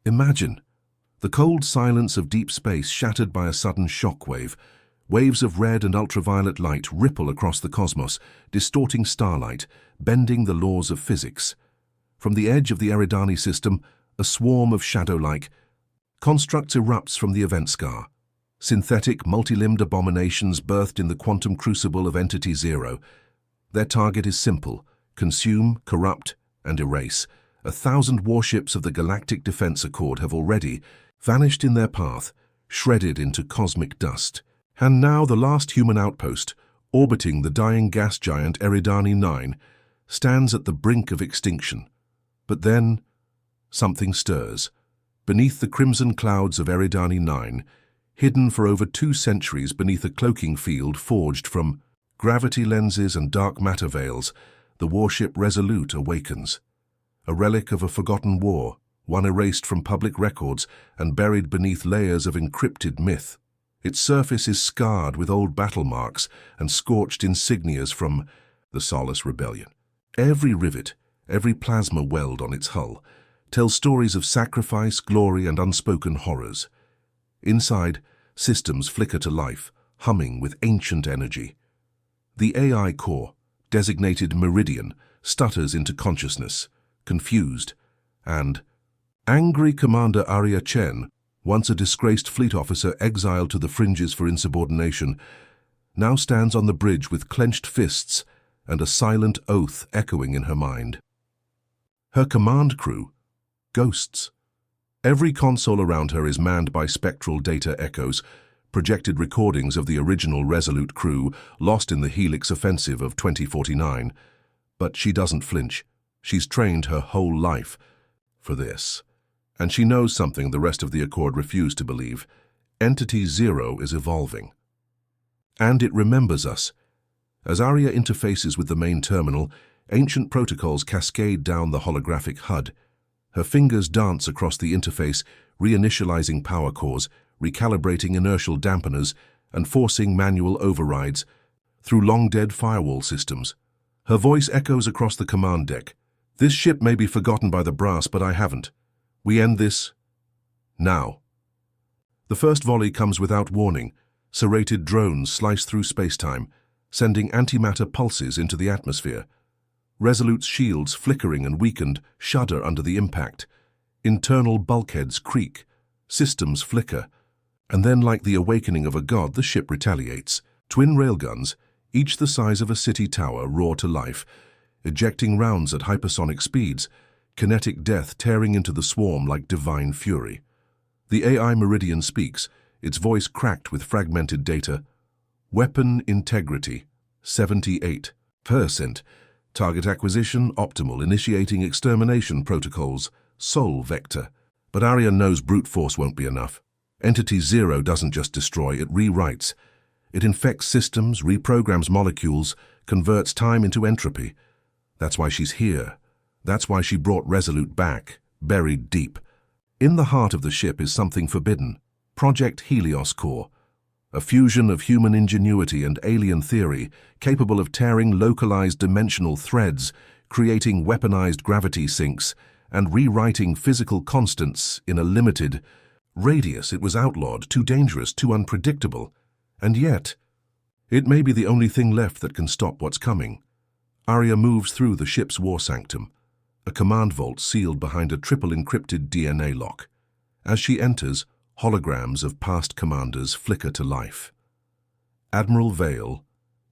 Imagine the cold silence of deep space shattered by a sudden shockwave. Waves of red and ultraviolet light ripple across the cosmos, distorting starlight, bending the laws of physics. From the edge of the Eridani system, a swarm of shadow-like constructs erupts from the event scar. Synthetic, multi-limbed abominations birthed in the quantum crucible of Entity Zero. Their target is simple: consume, corrupt, and erase. 1,000 warships of the Galactic Defense Accord have already vanished in their path, shredded into cosmic dust. And now the last human outpost, orbiting the dying gas giant Eridani 9, stands at the brink of extinction. But then, something stirs. Beneath the crimson clouds of Eridani 9, hidden for over 2 centuries beneath a cloaking field forged from gravity lenses and dark matter veils, the warship Resolute awakens. A relic of a forgotten war, one erased from public records and buried beneath layers of encrypted myth. Its surface is scarred with old battle marks and scorched insignias from the Solace Rebellion. Every rivet, every plasma weld on its hull, tells stories of sacrifice, glory, and unspoken horrors. Inside, systems flicker to life, humming with ancient energy. The AI core, designated Meridian, stutters into consciousness, confused, and angry Commander Arya Chen, once a disgraced fleet officer exiled to the fringes for insubordination, now stands on the bridge with clenched fists and a silent oath echoing in her mind. Her command crew, ghosts. Every console around her is manned by spectral data echoes, projected recordings of the original Resolute crew lost in the Helix offensive of 2049. But she doesn't flinch. She's trained her whole life for this. And she knows something the rest of the Accord refuse to believe. Entity Zero is evolving. And it remembers us. As Arya interfaces with the main terminal, ancient protocols cascade down the holographic HUD. Her fingers dance across the interface, reinitializing power cores, recalibrating inertial dampeners, and forcing manual overrides through long-dead firewall systems. Her voice echoes across the command deck. This ship may be forgotten by the brass, but I haven't. We end this now. The first volley comes without warning. Serrated drones slice through space-time, sending antimatter pulses into the atmosphere. Resolute's shields, flickering and weakened, shudder under the impact. Internal bulkheads creak, systems flicker, and then, like the awakening of a god, the ship retaliates. Twin railguns, each the size of a city tower, roar to life, ejecting rounds at hypersonic speeds, kinetic death tearing into the swarm like divine fury. The AI Meridian speaks, its voice cracked with fragmented data. Weapon integrity, 78%. Target acquisition, optimal. Initiating extermination protocols, Sol Vector. But Arya knows brute force won't be enough. Entity Zero doesn't just destroy, it rewrites. It infects systems, reprograms molecules, converts time into entropy. That's why she's here. That's why she brought Resolute back, buried deep. In the heart of the ship is something forbidden. Project Helios Core. A fusion of human ingenuity and alien theory, capable of tearing localized dimensional threads, creating weaponized gravity sinks, and rewriting physical constants in a limited radius. It was outlawed, too dangerous, too unpredictable. And yet, it may be the only thing left that can stop what's coming. Arya moves through the ship's war sanctum, a command vault sealed behind a triple encrypted DNA lock. As she enters, holograms of past commanders flicker to life. Admiral Vale,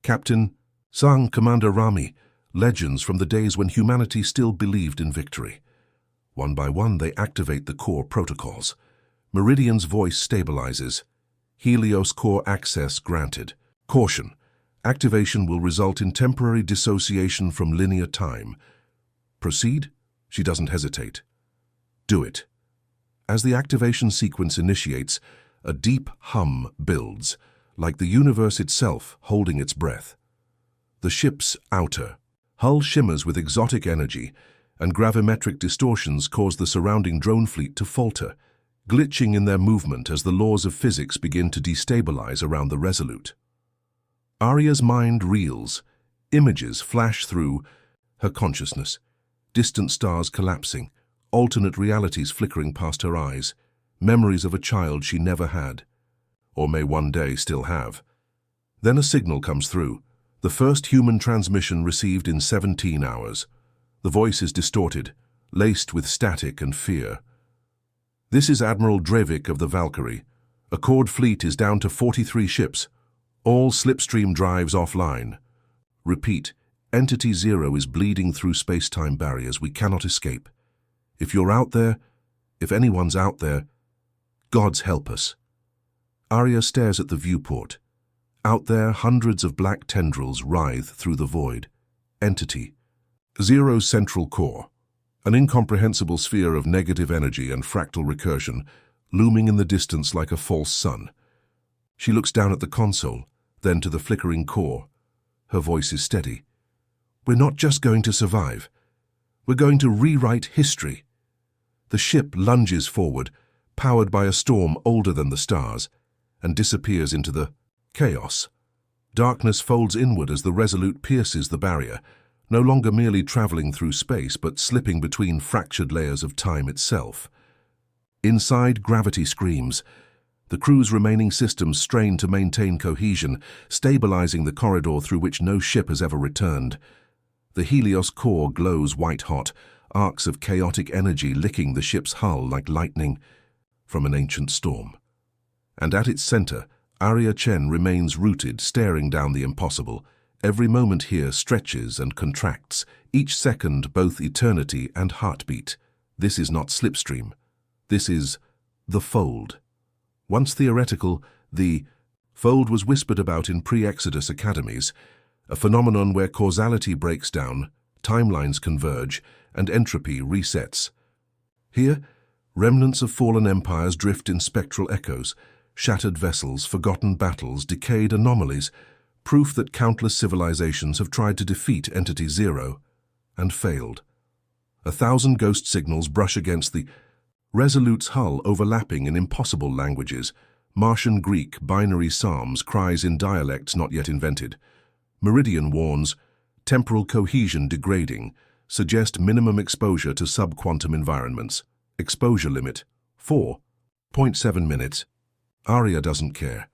Captain Sang, Commander Rami, legends from the days when humanity still believed in victory. One by one, they activate the core protocols. Meridian's voice stabilizes. Helios core access granted. Caution. Activation will result in temporary dissociation from linear time. Proceed? She doesn't hesitate. Do it. As the activation sequence initiates, a deep hum builds, like the universe itself holding its breath. The ship's outer hull shimmers with exotic energy, and gravimetric distortions cause the surrounding drone fleet to falter, glitching in their movement as the laws of physics begin to destabilize around the Resolute. Arya's mind reels. Images flash through her consciousness. Distant stars collapsing, alternate realities flickering past her eyes, memories of a child she never had, or may one day still have. Then a signal comes through, the first human transmission received in 17 hours. The voice is distorted, laced with static and fear. "This is Admiral Drevik of the Valkyrie. Accord fleet is down to 43 ships. All slipstream drives offline. Repeat, Entity Zero is bleeding through space-time barriers. We cannot escape. If you're out there, if anyone's out there, gods help us." Arya stares at the viewport. Out there, hundreds of black tendrils writhe through the void. Entity Zero's central core, an incomprehensible sphere of negative energy and fractal recursion, looming in the distance like a false sun. She looks down at the console, then to the flickering core. Her voice is steady. "We're not just going to survive. We're going to rewrite history." The ship lunges forward, powered by a storm older than the stars, and disappears into the chaos. Darkness folds inward as the Resolute pierces the barrier, no longer merely traveling through space, but slipping between fractured layers of time itself. Inside, gravity screams. The crew's remaining systems strain to maintain cohesion, stabilizing the corridor through which no ship has ever returned. The Helios core glows white-hot, arcs of chaotic energy licking the ship's hull like lightning from an ancient storm. And at its center, Arya Chen remains rooted, staring down the impossible. Every moment here stretches and contracts, each second both eternity and heartbeat. This is not slipstream. This is the fold. Once theoretical, the fold was whispered about in pre-Exodus academies, a phenomenon where causality breaks down, timelines converge, and entropy resets. Here, remnants of fallen empires drift in spectral echoes, shattered vessels, forgotten battles, decayed anomalies, proof that countless civilizations have tried to defeat Entity Zero and failed. 1,000 ghost signals brush against the Resolute's hull, overlapping in impossible languages, Martian Greek, binary psalms, cries in dialects not yet invented. Meridian warns, temporal cohesion degrading, suggest minimum exposure to subquantum environments. Exposure limit, 4.7 minutes. Arya doesn't care.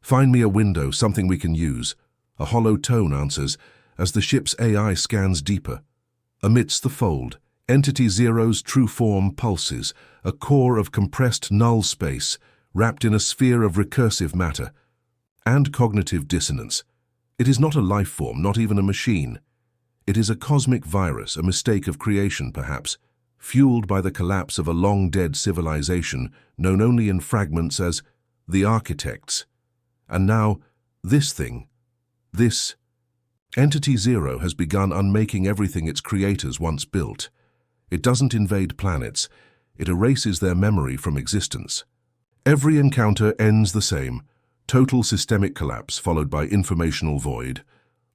"Find me a window, something we can use," a hollow tone answers as the ship's AI scans deeper. Amidst the fold, Entity Zero's true form pulses, a core of compressed null space, wrapped in a sphere of recursive matter and cognitive dissonance. It is not a life form, not even a machine. It is a cosmic virus, a mistake of creation perhaps, fueled by the collapse of a long-dead civilization known only in fragments as the Architects. And now, this thing, this Entity Zero has begun unmaking everything its creators once built. It doesn't invade planets, it erases their memory from existence. Every encounter ends the same, total systemic collapse followed by informational void.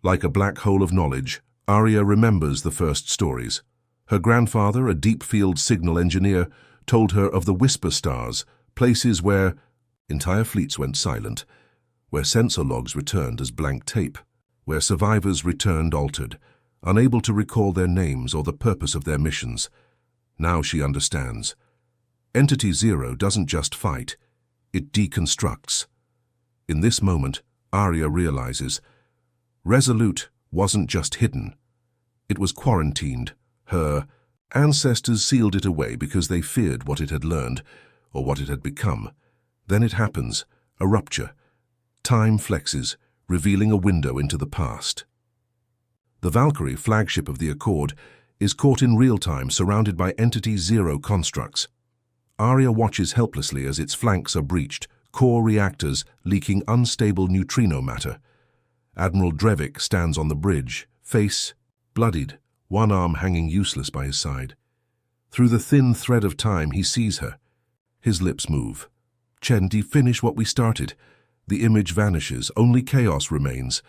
Like a black hole of knowledge, Arya remembers the first stories. Her grandfather, a deep-field signal engineer, told her of the Whisper Stars, places where entire fleets went silent, where sensor logs returned as blank tape, where survivors returned altered, unable to recall their names or the purpose of their missions. Now she understands. Entity Zero doesn't just fight, it deconstructs. In this moment, Arya realizes, Resolute wasn't just hidden. It was quarantined. Her ancestors sealed it away because they feared what it had learned, or what it had become. Then it happens, a rupture. Time flexes, revealing a window into the past. The Valkyrie, flagship of the Accord, is caught in real time, surrounded by Entity Zero constructs. Arya watches helplessly as its flanks are breached, core reactors leaking unstable neutrino matter. Admiral Drevik stands on the bridge, face bloodied, one arm hanging useless by his side. Through the thin thread of time, he sees her. His lips move. "Chen, finish what we started." The image vanishes, only chaos remains.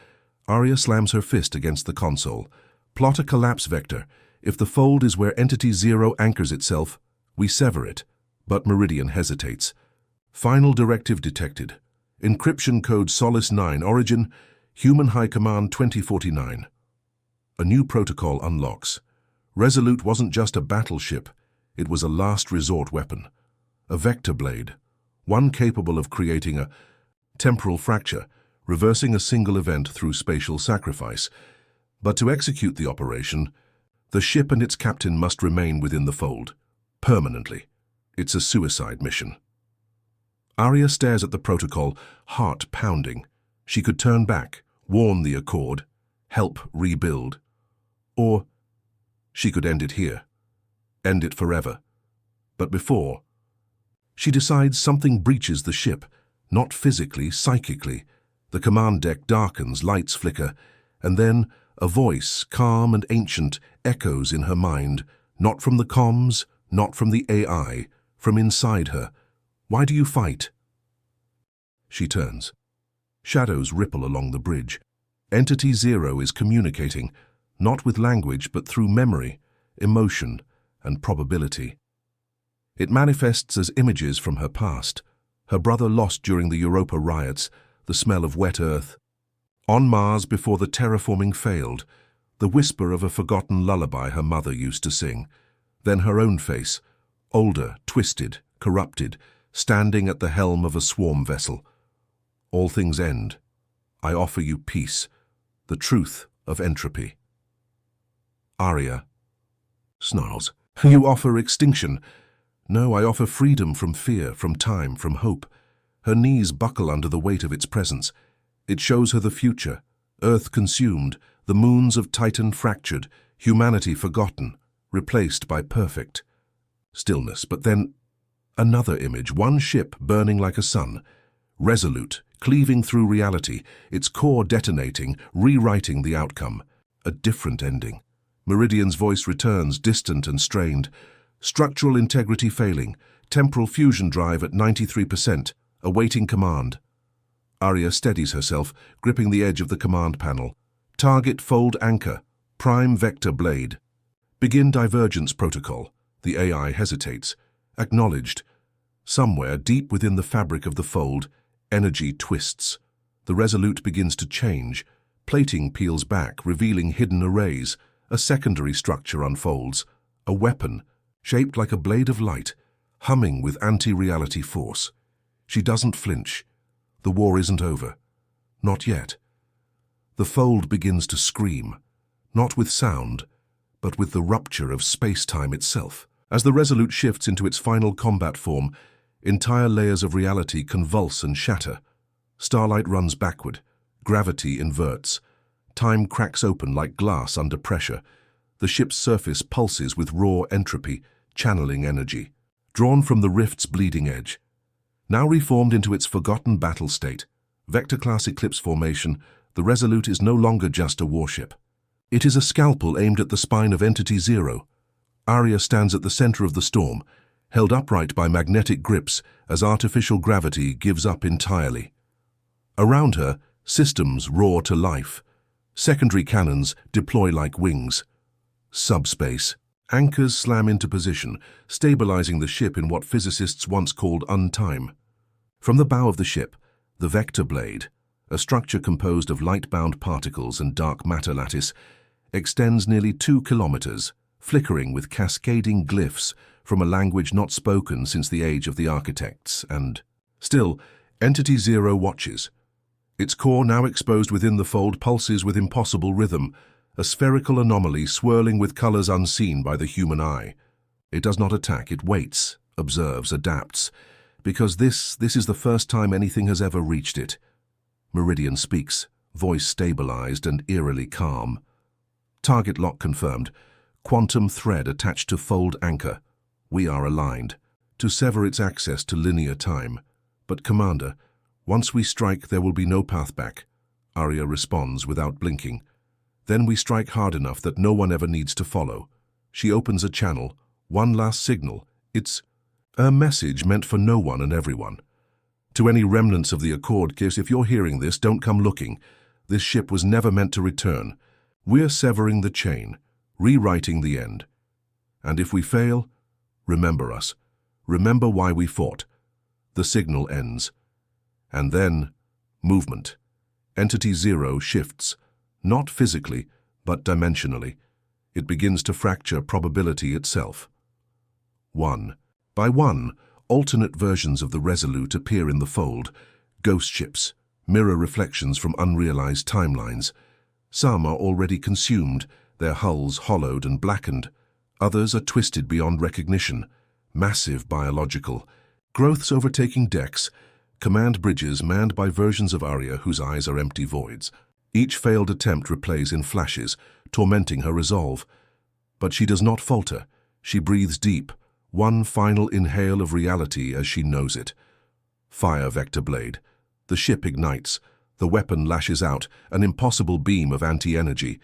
Arya slams her fist against the console. "Plot a collapse vector. If the fold is where Entity Zero anchors itself, we sever it." But Meridian hesitates. Final directive detected. Encryption code Solace 9, origin, Human High Command 2049. A new protocol unlocks. Resolute wasn't just a battleship. It was a last resort weapon, a vector blade, one capable of creating a temporal fracture, reversing a single event through spatial sacrifice. But to execute the operation, the ship and its captain must remain within the fold, permanently. It's a suicide mission. Arya stares at the protocol, heart pounding. She could turn back, warn the Accord, help rebuild. Or she could end it here, end it forever. But before, she decides something breaches the ship, not physically, psychically. The command deck darkens, lights flicker, and then a voice, calm and ancient, echoes in her mind, not from the comms, not from the AI, from inside her. Why do you fight? She turns. Shadows ripple along the bridge. Entity Zero is communicating, not with language but through memory, emotion, and probability. It manifests as images from her past, her brother lost during the Europa riots, the smell of wet earth. On Mars before the terraforming failed, the whisper of a forgotten lullaby her mother used to sing. Then her own face, older, twisted, corrupted, standing at the helm of a swarm vessel. All things end. I offer you peace, the truth of entropy. Arya snarls. You offer extinction. No, I offer freedom from fear, from time, from hope. Her knees buckle under the weight of its presence. It shows her the future, Earth consumed, the moons of Titan fractured, humanity forgotten, replaced by perfect stillness. But then another image, one ship burning like a sun, resolute, cleaving through reality, its core detonating, rewriting the outcome. A different ending. Meridian's voice returns, distant and strained. Structural integrity failing, temporal fusion drive at 93%, awaiting command. Arya steadies herself, gripping the edge of the command panel. Target fold anchor, prime vector blade. Begin divergence protocol. The AI hesitates. Acknowledged. Somewhere, deep within the fabric of the fold, energy twists. The Resolute begins to change. Plating peels back, revealing hidden arrays. A secondary structure unfolds. A weapon, shaped like a blade of light, humming with anti-reality force. She doesn't flinch. The war isn't over. Not yet. The fold begins to scream, not with sound, but with the rupture of space-time itself. As the Resolute shifts into its final combat form, entire layers of reality convulse and shatter. Starlight runs backward. Gravity inverts. Time cracks open like glass under pressure. The ship's surface pulses with raw entropy, channeling energy. Drawn from the rift's bleeding edge. Now reformed into its forgotten battle state, Vector-class eclipse formation, the Resolute is no longer just a warship. It is a scalpel aimed at the spine of Entity Zero. Arya stands at the center of the storm, held upright by magnetic grips as artificial gravity gives up entirely. Around her, systems roar to life. Secondary cannons deploy like wings. Subspace. Anchors slam into position, stabilizing the ship in what physicists once called untime. From the bow of the ship, the vector blade, a structure composed of light-bound particles and dark matter lattice, extends nearly 2 kilometers, flickering with cascading glyphs from a language not spoken since the age of the architects, and still, Entity Zero watches. Its core, now exposed within the fold, pulses with impossible rhythm, a spherical anomaly swirling with colors unseen by the human eye. It does not attack, it waits, observes, adapts, because this is the first time anything has ever reached it. Meridian speaks, voice stabilized and eerily calm. Target lock confirmed. Quantum thread attached to fold anchor. We are aligned. To sever its access to linear time. But Commander, once we strike, there will be no path back. Arya responds without blinking. Then we strike hard enough that no one ever needs to follow. She opens a channel, one last signal. It's a message meant for no one and everyone. To any remnants of the Accord gives, if you're hearing this, don't come looking. This ship was never meant to return. We're severing the chain, rewriting the end. And if we fail, remember us. Remember why we fought. The signal ends. And then, movement. Entity Zero shifts, not physically, but dimensionally. It begins to fracture probability itself. One by one, alternate versions of the Resolute appear in the fold, ghost ships, mirror reflections from unrealized timelines. Some are already consumed, their hulls hollowed and blackened. Others are twisted beyond recognition, massive biological. Growths overtaking decks, command bridges manned by versions of Arya whose eyes are empty voids. Each failed attempt replays in flashes, tormenting her resolve. But she does not falter. She breathes deep, one final inhale of reality as she knows it. Fire vector blade. The ship ignites. The weapon lashes out, an impossible beam of anti-energy,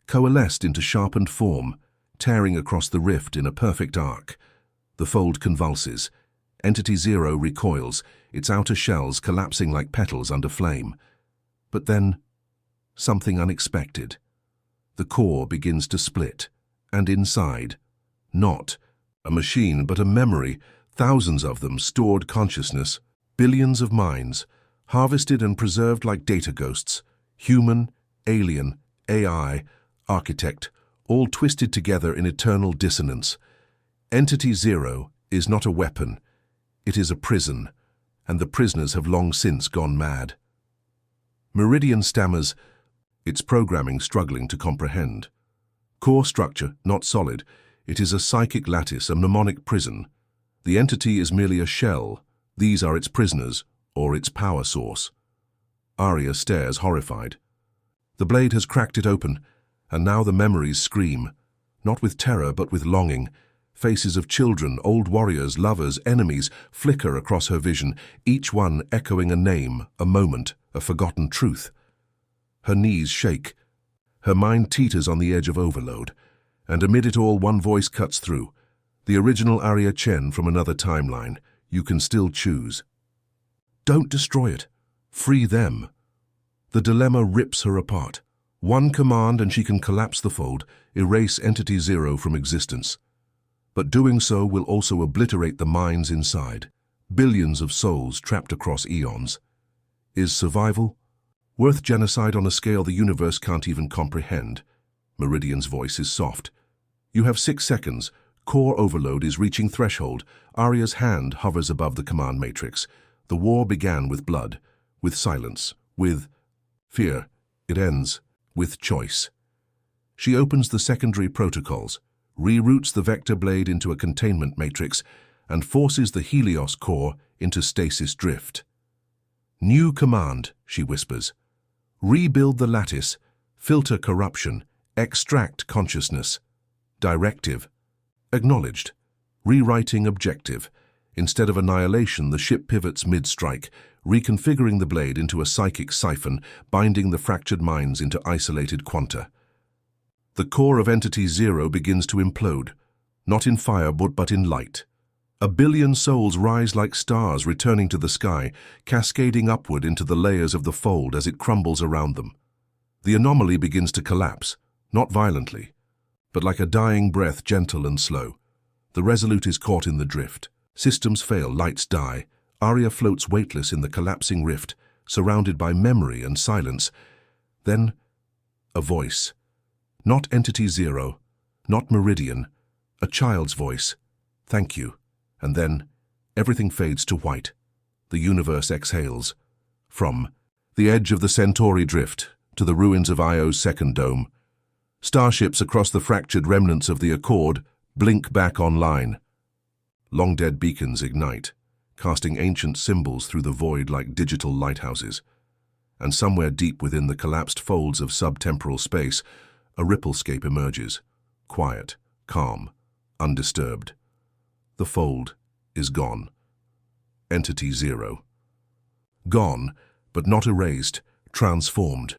coalesced into sharpened form, tearing across the rift in a perfect arc. The fold convulses. Entity Zero recoils, its outer shells collapsing like petals under flame. But then, something unexpected. The core begins to split, and inside, not a machine but a memory, thousands of them, stored consciousness, billions of minds, harvested and preserved like data ghosts, human, alien, AI, architect, all twisted together in eternal dissonance. Entity Zero is not a weapon, it is a prison, and the prisoners have long since gone mad. Meridian stammers, its programming struggling to comprehend. Core structure, not solid, it is a psychic lattice, a mnemonic prison. The entity is merely a shell, these are its prisoners, or its power source. Arya stares horrified. The blade has cracked it open, and now the memories scream, not with terror but with longing. Faces of children, old warriors, lovers, enemies flicker across her vision, each one echoing a name, a moment, a forgotten truth. Her knees shake. Her mind teeters on the edge of overload, and amid it all one voice cuts through. The original Arya Chen from another timeline. You can still choose. Don't destroy it. Free them. The dilemma rips her apart. One command and she can collapse the fold, erase Entity Zero from existence. But doing so will also obliterate the minds inside. Billions of souls trapped across eons. Is survival worth genocide on a scale the universe can't even comprehend? Meridian's voice is soft. You have 6 seconds. Core overload is reaching threshold. Arya's hand hovers above the command matrix. The war began with blood, with silence, with fear. It ends with choice. She opens the secondary protocols, reroutes the vector blade into a containment matrix, and forces the Helios core into stasis drift. New command, she whispers. Rebuild the lattice, filter corruption, extract consciousness. Directive. Acknowledged. Rewriting objective. Instead of annihilation, the ship pivots mid-strike, reconfiguring the blade into a psychic siphon, binding the fractured minds into isolated quanta. The core of Entity Zero begins to implode, not in fire but in light. A billion souls rise like stars returning to the sky, cascading upward into the layers of the fold as it crumbles around them. The anomaly begins to collapse, not violently, but like a dying breath, gentle and slow. The Resolute is caught in the drift. Systems fail, lights die. Arya floats weightless in the collapsing rift, surrounded by memory and silence. Then, a voice. Not Entity Zero, not Meridian, a child's voice. Thank you. And then, everything fades to white. The universe exhales. From the edge of the Centauri drift to the ruins of Io's second dome, starships across the fractured remnants of the Accord blink back online. Long-dead beacons ignite, casting ancient symbols through the void like digital lighthouses. And somewhere deep within the collapsed folds of subtemporal space, a ripplescape emerges, quiet, calm, undisturbed. The fold is gone. Entity Zero. Gone, but not erased, transformed.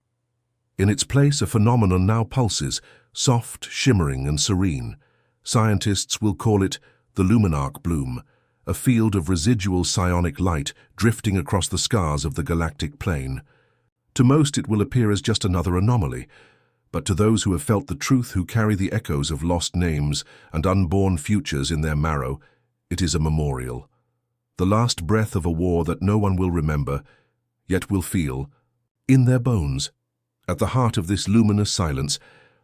In its place, a phenomenon now pulses, soft, shimmering, and serene. Scientists will call it the Luminarch bloom, a field of residual psionic light drifting across the scars of the galactic plane. To most, it will appear as just another anomaly, but to those who have felt the truth, who carry the echoes of lost names and unborn futures in their marrow, it is a memorial. The last breath of a war that no one will remember, yet will feel, in their bones. At the heart of this luminous silence,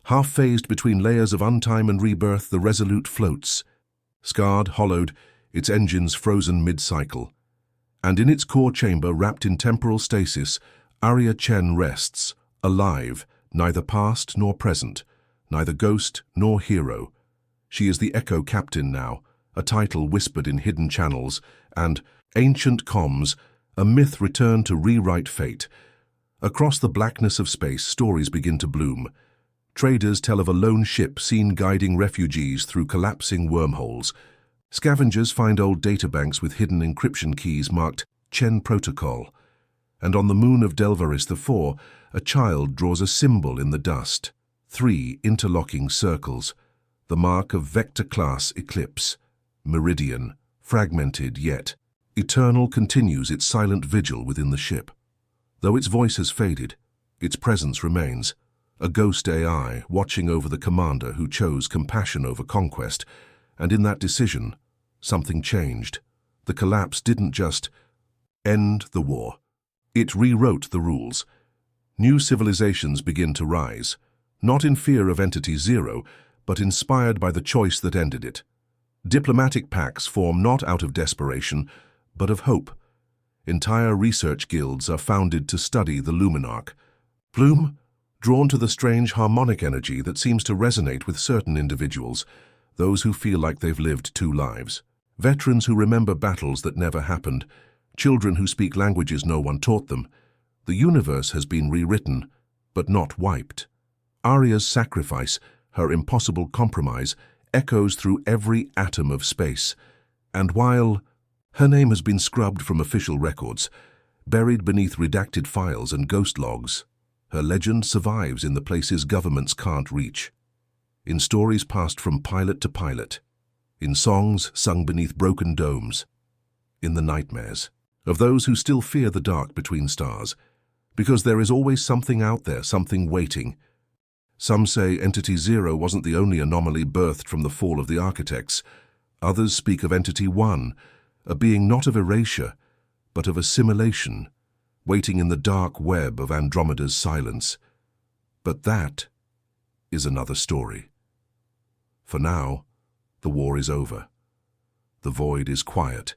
half-phased between layers of untime and rebirth, the Resolute floats. scarred, hollowed, its engines frozen mid-cycle. And in its core chamber, wrapped in temporal stasis, Arya Chen rests, alive, neither past nor present, neither ghost nor hero. She is the Echo Captain now, a title whispered in hidden channels, and ancient comms, a myth returned to rewrite fate. Across the blackness of space, stories begin to bloom. Traders tell of a lone ship seen guiding refugees through collapsing wormholes. Scavengers find old databanks with hidden encryption keys marked Chen Protocol. And on the moon of Delvaris IV, a child draws a symbol in the dust. 3 interlocking circles, the mark of vector-class eclipse. Meridian, fragmented yet eternal, continues its silent vigil within the ship. Though its voice has faded, its presence remains, a ghost AI watching over the commander who chose compassion over conquest, and in that decision, something changed. The collapse didn't just end the war. It rewrote the rules. New civilizations begin to rise, not in fear of Entity Zero, but inspired by the choice that ended it. Diplomatic pacts form not out of desperation, but of hope. Entire research guilds are founded to study the Luminarch. Bloom, drawn to the strange harmonic energy that seems to resonate with certain individuals, those who feel like they've lived 2 lives. Veterans who remember battles that never happened, children who speak languages no one taught them. The universe has been rewritten, but not wiped. Arya's sacrifice, her impossible compromise, echoes through every atom of space. And while her name has been scrubbed from official records, buried beneath redacted files and ghost logs, her legend survives in the places governments can't reach. In stories passed from pilot to pilot, in songs sung beneath broken domes, in the nightmares of those who still fear the dark between stars, because there is always something out there, something waiting. Some say Entity Zero wasn't the only anomaly birthed from the fall of the architects. Others speak of Entity One, a being not of erasure, but of assimilation, waiting in the dark web of Andromeda's silence. But that is another story. For now, the war is over. The void is quiet.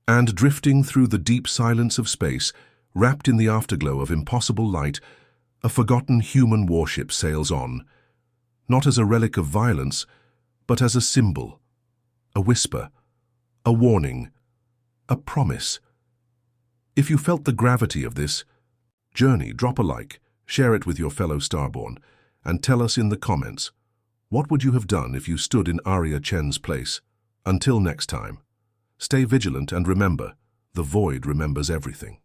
And drifting through the deep silence of space, wrapped in the afterglow of impossible light, a forgotten human warship sails on, not as a relic of violence, but as a symbol, a whisper, a warning, a promise. If you felt the gravity of this journey, drop a like, share it with your fellow Starborn, and tell us in the comments, what would you have done if you stood in Arya Chen's place? Until next time, stay vigilant and remember, the void remembers everything.